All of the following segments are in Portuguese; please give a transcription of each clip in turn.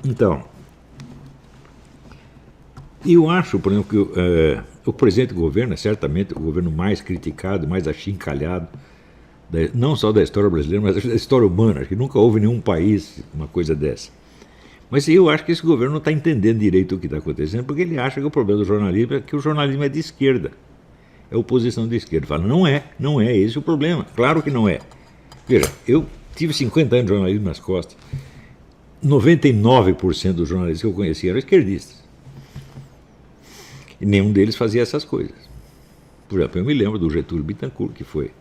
Então, eu acho, por exemplo, que o presidente do governo é certamente o governo mais criticado, mais achincalhado, não só da história brasileira, mas da história humana. Acho que nunca houve nenhum país uma coisa dessa. Mas eu acho que esse governo não está entendendo direito o que está acontecendo, porque ele acha que o problema do jornalismo é que o jornalismo é de esquerda. É oposição de esquerda. Fala, não é esse o problema. Claro que não é. Veja, eu tive 50 anos de jornalismo nas costas. 99% dos jornalistas que eu conhecia eram esquerdistas. E nenhum deles fazia essas coisas. Por exemplo, eu me lembro do Getúlio Bittencourt, que foi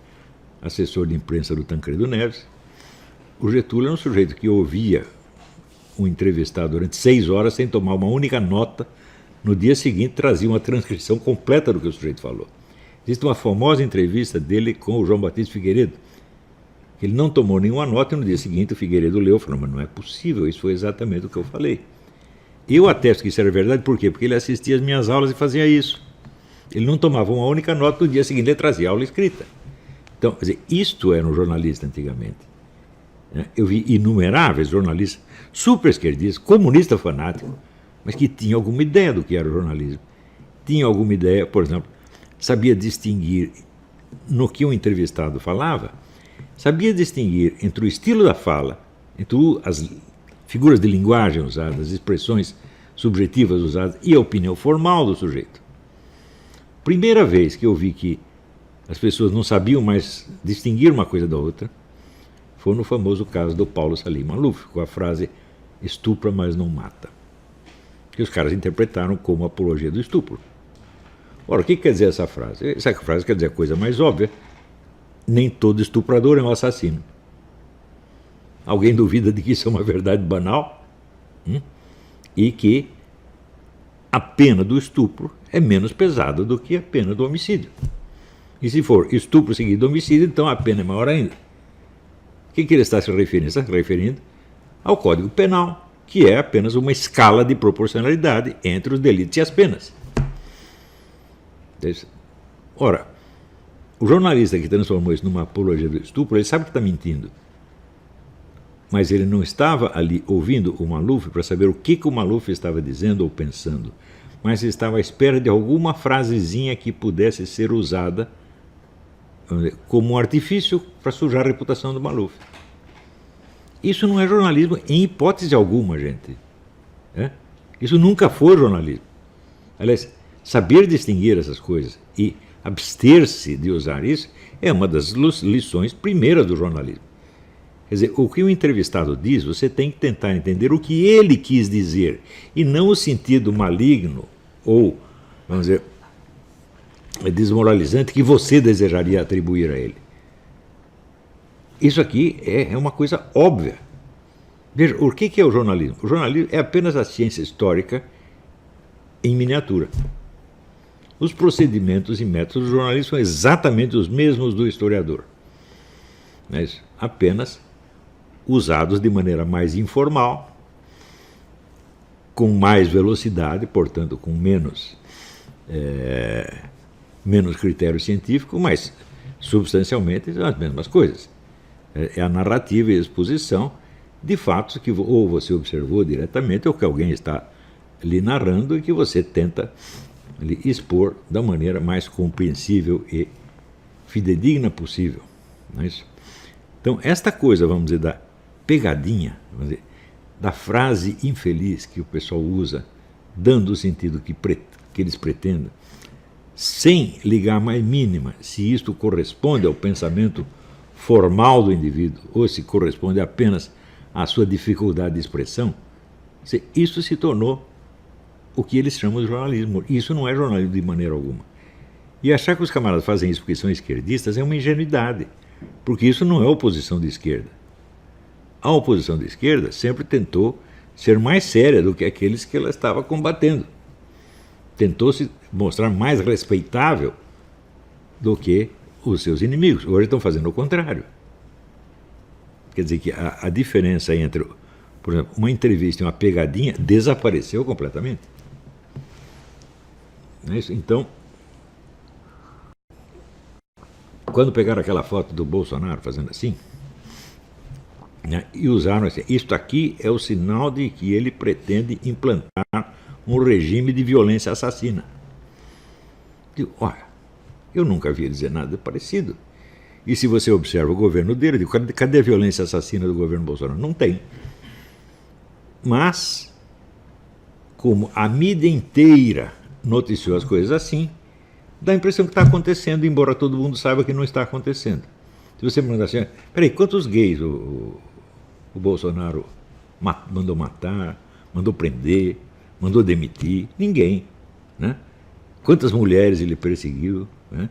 assessor de imprensa do Tancredo Neves. O Getúlio era um sujeito que ouvia um entrevistado durante 6 horas sem tomar uma única nota. No dia seguinte trazia uma transcrição completa do que o sujeito falou. Existe uma famosa entrevista dele com o João Batista Figueiredo. Ele não tomou nenhuma nota e no dia seguinte o Figueiredo leu e falou, mas não é possível, isso foi exatamente o que eu falei. Eu atesto que isso era verdade, por quê? Porque ele assistia às minhas aulas e fazia isso. Ele não tomava uma única nota, no dia seguinte ele trazia a aula escrita. Então, quer dizer, isto era um jornalista antigamente. Eu vi inumeráveis jornalistas, super esquerdistas, comunista fanático, mas que tinham alguma ideia do que era o jornalismo. Tinham alguma ideia, por exemplo, sabia distinguir no que um entrevistado falava, sabia distinguir entre o estilo da fala, entre as figuras de linguagem usadas, as expressões subjetivas usadas e a opinião formal do sujeito. Primeira vez que eu vi que as pessoas não sabiam mais distinguir uma coisa da outra foi no famoso caso do Paulo Salim Maluf, com a frase estupra, mas não mata, que os caras interpretaram como apologia do estupro. Ora, o que quer dizer essa frase? Essa frase quer dizer a coisa mais óbvia. Nem todo estuprador é um assassino. Alguém duvida de que isso é uma verdade banal? E que a pena do estupro é menos pesada do que a pena do homicídio. E se for estupro seguido de homicídio, então a pena é maior ainda. O que ele está se referindo? Está se referindo ao Código Penal, que é apenas uma escala de proporcionalidade entre os delitos e as penas. Ora, o jornalista que transformou isso numa apologia do estupro, ele sabe que está mentindo. Mas ele não estava ali ouvindo o Maluf para saber o que o Maluf estava dizendo ou pensando, mas estava à espera de alguma frasezinha que pudesse ser usada como um artifício para sujar a reputação do Maluf. Isso não é jornalismo em hipótese alguma, gente. Isso nunca foi jornalismo. Aliás, saber distinguir essas coisas e abster-se de usar isso é uma das lições primeiras do jornalismo. Quer dizer, o que o entrevistado diz, você tem que tentar entender o que ele quis dizer, e não o sentido maligno ou, vamos dizer, desmoralizante que você desejaria atribuir a ele. Isso aqui é uma coisa óbvia. Veja, o que é o jornalismo? O jornalismo é apenas a ciência histórica em miniatura. Os procedimentos e métodos do jornalismo são exatamente os mesmos do historiador, mas apenas usados de maneira mais informal, com mais velocidade, portanto com menos critério científico, mas substancialmente as mesmas coisas. É a narrativa e a exposição de fatos que ou você observou diretamente ou que alguém está lhe narrando e que você tenta expor da maneira mais compreensível e fidedigna possível. Não é isso? Então, esta coisa, vamos dizer, da pegadinha, vamos dizer, da frase infeliz que o pessoal usa, dando o sentido que eles pretendem, sem ligar a mais mínima se isto corresponde ao pensamento formal do indivíduo ou se corresponde apenas à sua dificuldade de expressão, isso se tornou o que eles chamam de jornalismo. Isso não é jornalismo de maneira alguma. E achar que os camaradas fazem isso porque são esquerdistas é uma ingenuidade, porque isso não é oposição de esquerda. A oposição de esquerda sempre tentou ser mais séria do que aqueles que ela estava combatendo. Tentou se mostrar mais respeitável do que os seus inimigos. Hoje estão fazendo o contrário. Quer dizer que a diferença entre, por exemplo, uma entrevista e uma pegadinha desapareceu completamente. Não é isso? Então, quando pegaram aquela foto do Bolsonaro fazendo assim, né? E usaram assim, isto aqui é o sinal de que ele pretende implantar um regime de violência assassina. Digo, olha, eu nunca vi dizer nada parecido. E se você observa o governo dele, eu digo, cadê a violência assassina do governo Bolsonaro? Não tem. Mas, como a mídia inteira noticiou as coisas assim, dá a impressão que está acontecendo, embora todo mundo saiba que não está acontecendo. Se você me mandar assim, peraí, quantos gays o Bolsonaro mandou matar, mandou prender, mandou demitir? Ninguém. Né? Quantas mulheres ele perseguiu? Né?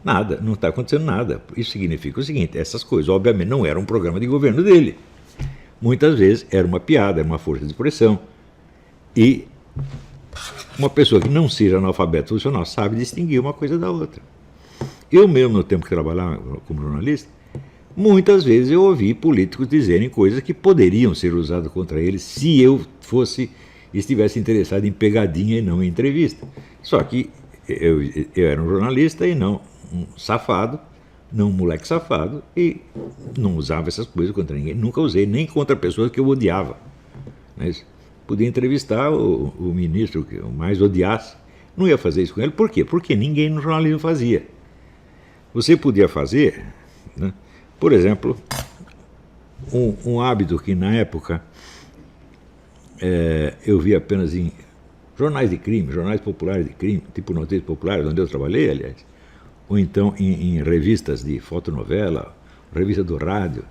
Nada, não está acontecendo nada. Isso significa o seguinte, essas coisas obviamente não eram um programa de governo dele. Muitas vezes era uma piada, era uma força de expressão. E uma pessoa que não seja analfabeto funcional sabe distinguir uma coisa da outra. Eu mesmo, no tempo que trabalhava como jornalista, muitas vezes eu ouvi políticos dizerem coisas que poderiam ser usadas contra eles se eu estivesse interessado em pegadinha e não em entrevista. Só que eu era um jornalista e não um safado, não um moleque safado, e não usava essas coisas contra ninguém. Nunca usei, nem contra pessoas que eu odiava. Mas podia entrevistar o ministro que eu mais odiasse. Não ia fazer isso com ele. Por quê? Porque ninguém no jornalismo fazia. Você podia fazer, né, por exemplo, um hábito que na época eu vi apenas em jornais de crime, jornais populares de crime, tipo Notícias Populares, onde eu trabalhei, aliás, ou então em revistas de fotonovela, revista do rádio,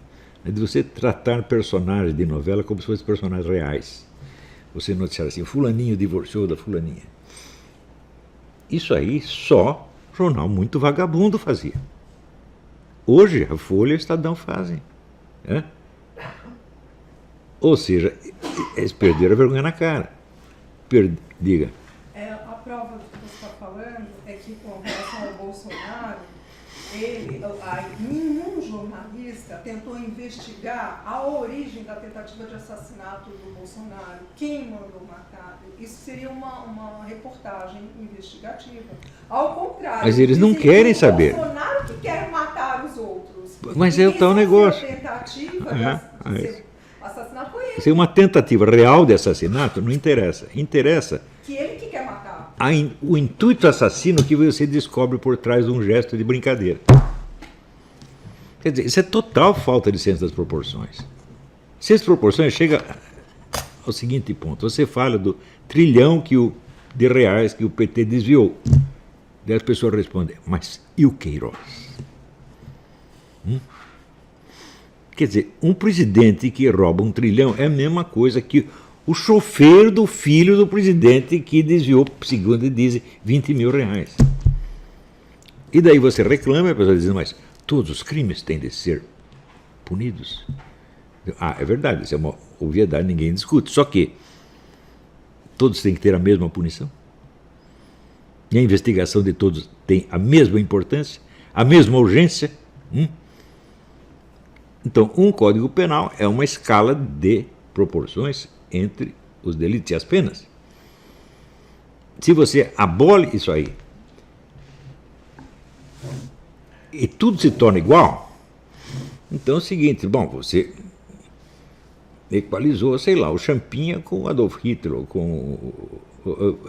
é de você tratar personagens de novela como se fossem personagens reais. Você noticiar assim, fulaninho divorciou da fulaninha. Isso aí só jornal muito vagabundo fazia. Hoje a Folha e o Estadão fazem. Né? Ou seja, eles perderam a vergonha na cara. Diga. A prova do que você está falando é que, com relação ao Bolsonaro, nenhum jornalista tentou investigar a origem da tentativa de assassinato do Bolsonaro, quem mandou matar. Isso seria uma reportagem investigativa. Ao contrário, mas eles não querem saber. O Bolsonaro que quer matar os outros. Mas é o tal negócio. A tentativa de ser assassinado foi ele. Se é uma tentativa real de assassinato, não interessa. Interessa que ele que quer matar. O intuito assassino que você descobre por trás de um gesto de brincadeira. Quer dizer, isso é total falta de senso das proporções. Senso de proporções chega ao seguinte ponto. Você fala do trilhão de reais que o PT desviou. Daí as pessoas respondem, mas e o Queiroz? Quer dizer, um presidente que rouba 1 trilhão é a mesma coisa que o chofer do filho do presidente que desviou, segundo dizem, 20 mil reais. E daí você reclama e a pessoa diz, mas todos os crimes têm de ser punidos. É verdade, isso é uma obviedade, ninguém discute. Só que todos têm que ter a mesma punição. E a investigação de todos tem a mesma importância, a mesma urgência. Então, um Código Penal é uma escala de proporções entre os delitos e as penas. Se você abole isso aí e tudo se torna igual, então é o seguinte, bom, você equalizou, sei lá, o Champinha com o Adolf Hitler,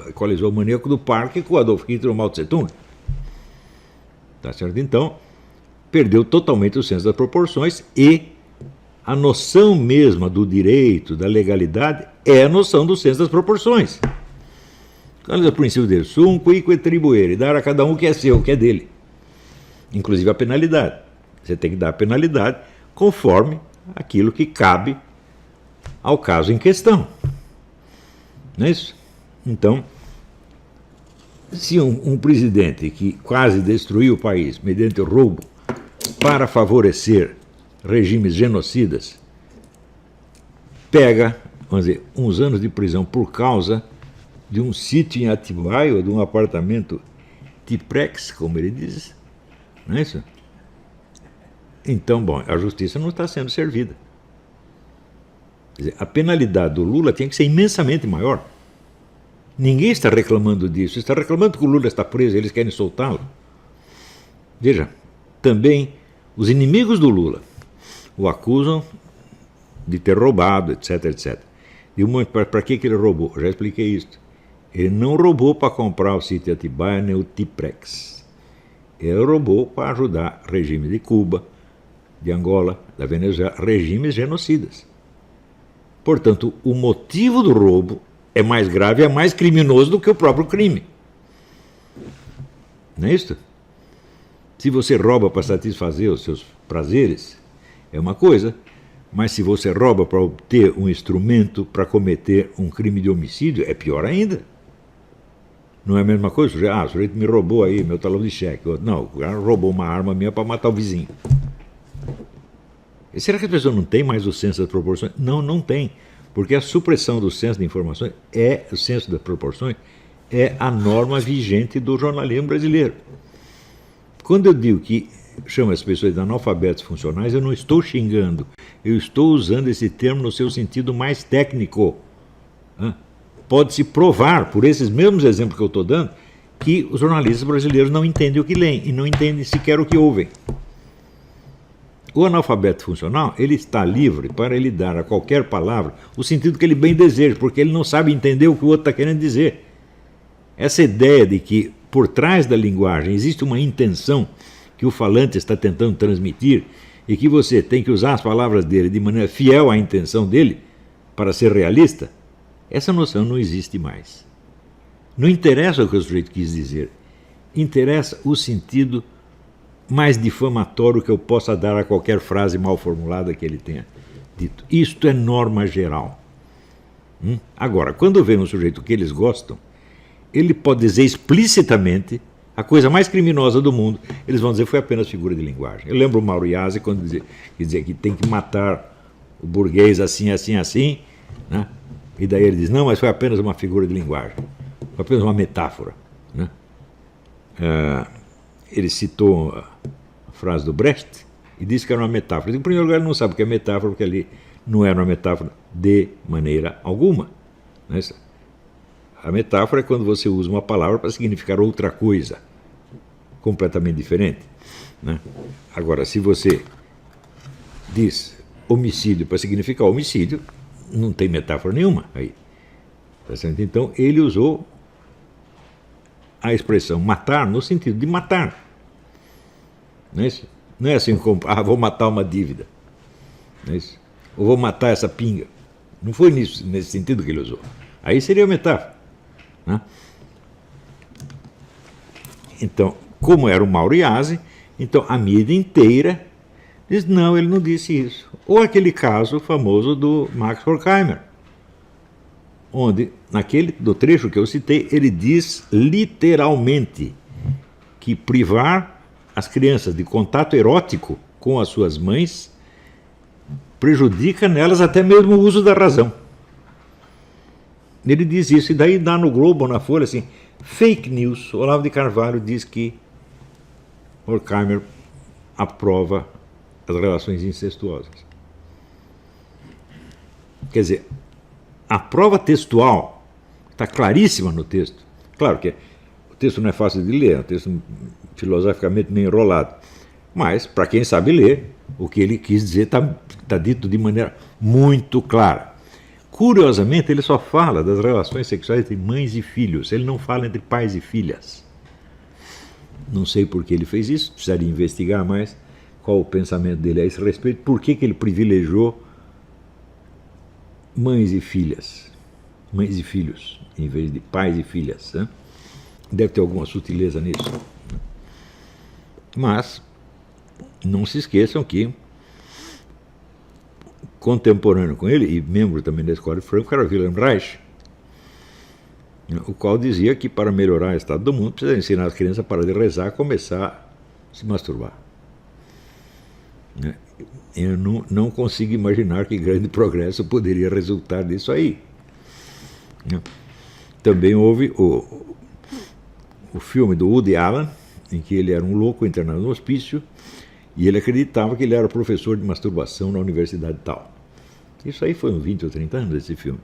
equalizou o maníaco do parque com o Adolf Hitler ou Mao Tse Tung. Tá certo? Então, perdeu totalmente o senso das proporções e a noção mesma do direito, da legalidade, é a noção do senso das proporções. Olha o princípio dele, sum quique tribuere, dar a cada um o que é seu, o que é dele. Inclusive a penalidade. Você tem que dar a penalidade conforme aquilo que cabe ao caso em questão. Não é isso? Então, se um presidente que quase destruiu o país mediante o roubo para favorecer regimes genocidas, pega, vamos dizer, uns anos de prisão por causa de um sítio em Atibaia, ou de um apartamento Tiprex, como ele diz, não é isso? Então, bom, a justiça não está sendo servida. Quer dizer, a penalidade do Lula tinha que ser imensamente maior. Ninguém está reclamando disso, está reclamando que o Lula está preso, eles querem soltá-lo. Veja, também os inimigos do Lula o acusam de ter roubado, etc, etc. E para que ele roubou? Eu já expliquei isso. Ele não roubou para comprar o sítio Atibaia nem o Tiprex. Ele roubou para ajudar o regime de Cuba, de Angola, da Venezuela, regimes genocidas. Portanto, o motivo do roubo é mais grave, é mais criminoso do que o próprio crime. Não é isso? Se você rouba para satisfazer os seus prazeres, é uma coisa, mas se você rouba para obter um instrumento para cometer um crime de homicídio, é pior ainda. Não é a mesma coisa? O sujeito me roubou aí meu talão de cheque. Não, o cara roubou uma arma minha para matar o vizinho. E será que a pessoa não tem mais o senso das proporções? Não, não tem. Porque a supressão do senso de informações o senso das proporções é a norma vigente do jornalismo brasileiro. Quando eu digo que chamo as pessoas de analfabetos funcionais, eu não estou xingando. Eu estou usando esse termo no seu sentido mais técnico. Pode-se provar, por esses mesmos exemplos que eu estou dando, que os jornalistas brasileiros não entendem o que leem e não entendem sequer o que ouvem. O analfabeto funcional, ele está livre para ele dar a qualquer palavra o sentido que ele bem deseja, porque ele não sabe entender o que o outro está querendo dizer. Essa ideia de que por trás da linguagem existe uma intenção que o falante está tentando transmitir e que você tem que usar as palavras dele de maneira fiel à intenção dele para ser realista, essa noção não existe mais. Não interessa o que o sujeito quis dizer, interessa o sentido mais difamatório que eu possa dar a qualquer frase mal formulada que ele tenha dito. Isto é norma geral. Agora, quando vem um sujeito que eles gostam, ele pode dizer explicitamente a coisa mais criminosa do mundo. Eles vão dizer que foi apenas figura de linguagem. Eu lembro o Mauro Iasi quando dizia que tem que matar o burguês assim, assim, assim, né? E daí ele diz, não, mas foi apenas uma figura de linguagem, foi apenas uma metáfora, né? Ele citou a frase do Brecht e disse que era uma metáfora. Em primeiro lugar, ele não sabe o que é metáfora, porque ali não era uma metáfora de maneira alguma, né? A metáfora é quando você usa uma palavra para significar outra coisa, completamente diferente, né? Agora, se você diz homicídio para significar homicídio, não tem metáfora nenhuma aí. Tá certo? Então, ele usou a expressão matar no sentido de matar. Não é isso? Não é assim como, vou matar uma dívida. Não é isso? Ou vou matar essa pinga. Não foi nesse sentido que ele usou. Aí seria metáfora, né? Então, como era o Mauro Iasi, então a mídia inteira diz, não, ele não disse isso. Ou aquele caso famoso do Max Horkheimer, onde, no trecho que eu citei, ele diz literalmente que privar as crianças de contato erótico com as suas mães prejudica nelas até mesmo o uso da razão. Ele diz isso, e daí dá no Globo, na Folha, assim, fake news. Olavo de Carvalho diz que Horkheimer aprova as relações incestuosas. Quer dizer, a prova textual está claríssima no texto. Claro que o texto não é fácil de ler, é um texto filosoficamente meio enrolado. Mas, para quem sabe ler, o que ele quis dizer está dito de maneira muito clara. Curiosamente, ele só fala das relações sexuais entre mães e filhos. Ele não fala entre pais e filhas. Não sei por que ele fez isso, precisaria investigar mais qual o pensamento dele a esse respeito, por que ele privilegiou mães e filhas, mães e filhos, em vez de pais e filhas, né? Deve ter alguma sutileza nisso. Mas não se esqueçam que contemporâneo com ele, e membro também da Escola de Frankfurt, era Wilhelm Reich, o qual dizia que para melhorar o estado do mundo precisa ensinar as crianças a parar de rezar e começar a se masturbar. Eu não consigo imaginar que grande progresso poderia resultar disso aí. Também houve o filme do Woody Allen, em que ele era um louco internado no hospício e ele acreditava que ele era professor de masturbação na universidade tal. Isso aí foi uns 20 ou 30 anos, esse filme.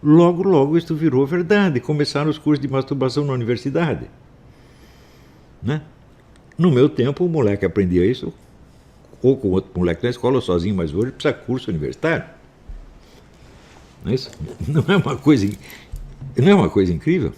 Logo, logo, isso virou verdade. Começaram os cursos de masturbação na universidade, né? No meu tempo, o moleque aprendia isso ou com outro moleque na escola, ou sozinho, mas hoje precisa curso universitário. Não é isso? Não é uma coisa incrível?